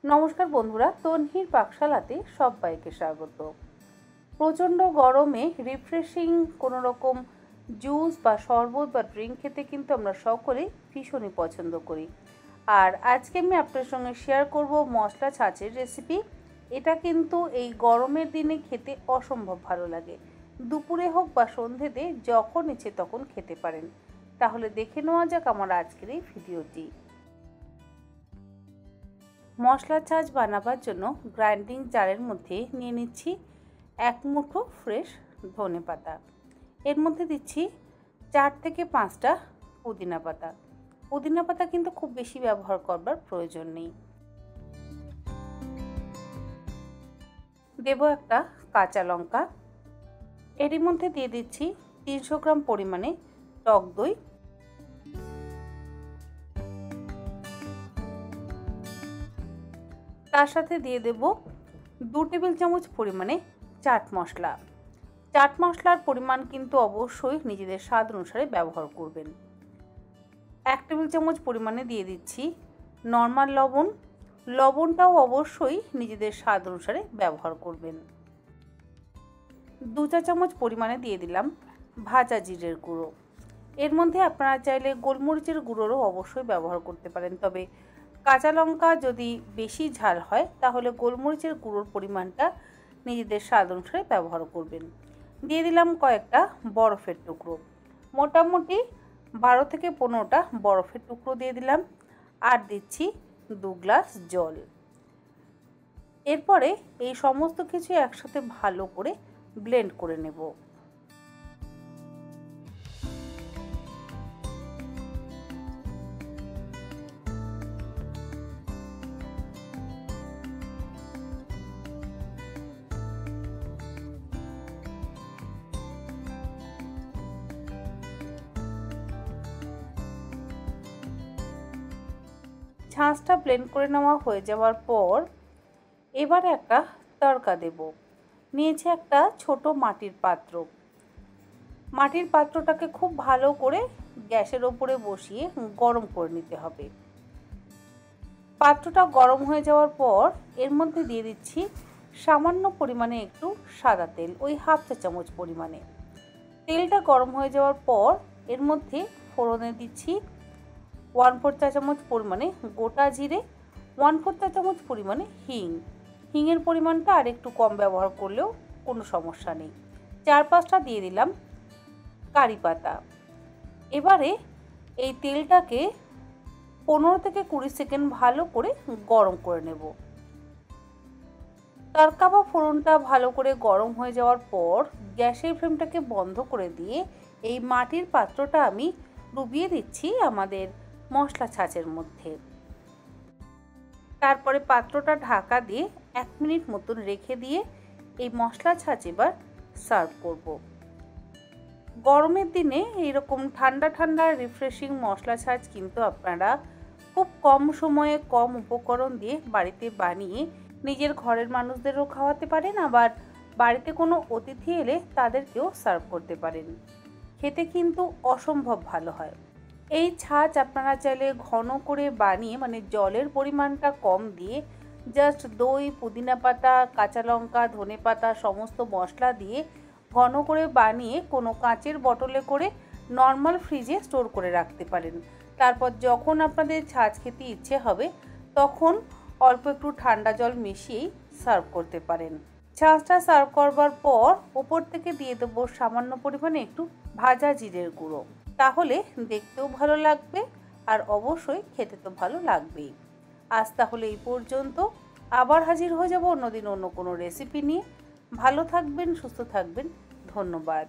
নমস্কার বন্ধুরা, তন্হির পাকশালাতে সবাইকে স্বাগত। প্রচণ্ড গরমে রিফ্রেশিং কোনো রকম জুস বা শরবত বা ড্রিঙ্ক খেতে কিন্তু আমরা সকলেই ভীষণই পছন্দ করি। আর আজকে আমি আপনার সঙ্গে শেয়ার করব মশলা ছাঁচের রেসিপি। এটা কিন্তু এই গরমের দিনে খেতে অসম্ভব ভালো লাগে। দুপুরে হোক বা সন্ধ্যেতে যখন ইচ্ছে তখন খেতে পারেন। তাহলে দেখে নেওয়া যাক আমার আজকের এই ভিডিওটি। মশলা ছাঁচ বানাবার জন্য গ্রাইন্ডিং জারের মধ্যে নিয়ে নিচ্ছি 1 মুঠো ফ্রেশ ধনেপাতা। এর মধ্যে দিচ্ছি 4 থেকে 5টা পুদিনা পাতা। পুদিনা পাতা কিন্তু খুব বেশি ব্যবহার করবার প্রয়োজন নেই। দেব একটা কাঁচা লঙ্কা। এরই মধ্যে দিয়ে দিচ্ছি 300 গ্রাম পরিমাণে টক দই। তার সাথে দিয়ে দেব 2 টেবিল চামচ পরিমাণে চাট মশলা। চাট মশলার পরিমাণ কিন্তু অবশ্যই নিজেদের স্বাদ অনুসারে ব্যবহার করবেন। 1 টেবিল চামচ পরিমাণে দিয়ে দিচ্ছি নর্মাল লবণ। লবণটাও অবশ্যই নিজেদের স্বাদ অনুসারে ব্যবহার করবেন। 2 চা চামচ পরিমাণে দিয়ে দিলাম ভাজা জিরের গুঁড়ো। এর মধ্যে আপনারা চাইলে গোলমরিচের গুঁড়োরও অবশ্যই ব্যবহার করতে পারেন, তবে কাঁচা লঙ্কা যদি বেশি ঝাল হয় তাহলে গোলমরিচের গুঁড়োর পরিমাণটা নিজেদের স্বাদ অনুসারে ব্যবহার করবেন। দিয়ে দিলাম কয়েকটা বরফের টুকরো, মোটামুটি 12 থেকে 15টা বরফের টুকরো দিয়ে দিলাম। আর দিচ্ছি 2 গ্লাস জল। এরপরে এই সমস্ত কিছু একসাথে ভালো করে ব্লেন্ড করে নেব। ছাঁচটা ব্লেন্ড করে নেওয়া হয়ে যাওয়ার পর এবারে একটা তড়কা দেব। নিয়েছি একটা ছোট মাটির পাত্র। মাটির পাত্রটাকে খুব ভালো করে গ্যাসের ওপরে বসিয়ে গরম করে নিতে হবে। পাত্রটা গরম হয়ে যাওয়ার পর এর মধ্যে দিয়ে দিচ্ছি সামান্য পরিমাণে একটু সাদা তেল, ওই হাফ চা চামচ পরিমাণে। তেলটা গরম হয়ে যাওয়ার পর এর মধ্যে ফোড়নে দিচ্ছি 1/4 চা চামচ পরিমাণে গোটা জিরে, 1/4 চা চামচ পরিমাণে হিং। হিংয়ের পরিমাণটা আর একটু কম ব্যবহার করলেও কোনো সমস্যা নেই। 4-5টা দিয়ে দিলাম কারি পাতা। এবারে এই তেলটাকে 15 থেকে 20 সেকেন্ড ভালো করে গরম করে নেব। তড়কা বা ফোড়নটা ভালো করে গরম হয়ে যাওয়ার পর গ্যাসের ফ্লেমটাকে বন্ধ করে দিয়ে এই মাটির পাত্রটা আমি ডুবিয়ে দিচ্ছি আমাদের মশলা ছাঁচের মধ্যে। তারপরে পাত্রটা ঢাকা দিয়ে 1 মিনিট মতন রেখে দিয়ে এই মশলা ছাঁচ এবার সার্ভ করব। গরমের দিনে এইরকম ঠান্ডা ঠান্ডা রিফ্রেশিং মশলা ছাঁচ কিন্তু আপনারা খুব কম সময়ে কম উপকরণ দিয়ে বাড়িতে বানিয়ে নিজের ঘরের মানুষদেরও খাওয়াতে পারেন, আবার বাড়িতে কোনো অতিথি এলে তাদেরকেও সার্ভ করতে পারেন। খেতে কিন্তু অসম্ভব ভালো হয়। এই ছাঁচ আপনারা চাইলে ঘন করে বানিয়ে, মানে জলের পরিমাণটা কম দিয়ে জাস্ট দই, পুদিনা পাতা, কাঁচা লঙ্কা, ধনে পাতা সমস্ত মশলা দিয়ে ঘন করে বানিয়ে কোনো কাঁচের বটলে করে নর্মাল ফ্রিজে স্টোর করে রাখতে পারেন। তারপর যখন আপনাদের ছাঁচ খেতে ইচ্ছে হবে তখন অল্প একটু ঠান্ডা জল মিশিয়েই সার্ভ করতে পারেন। ছাঁচটা সার্ভ করবার পর ওপর থেকে দিয়ে দেবো সামান্য পরিমাণে একটু ভাজা জিরের গুঁড়ো। তাহলে দেখতেও ভালো লাগবে আর অবশ্যই খেতে তো ভালো লাগবেই। আজ তাহলে এই পর্যন্ত। আবার হাজির হয়ে যাব অন্যদিন অন্য কোনো রেসিপি নিয়ে। ভালো থাকবেন, সুস্থ থাকবেন। ধন্যবাদ।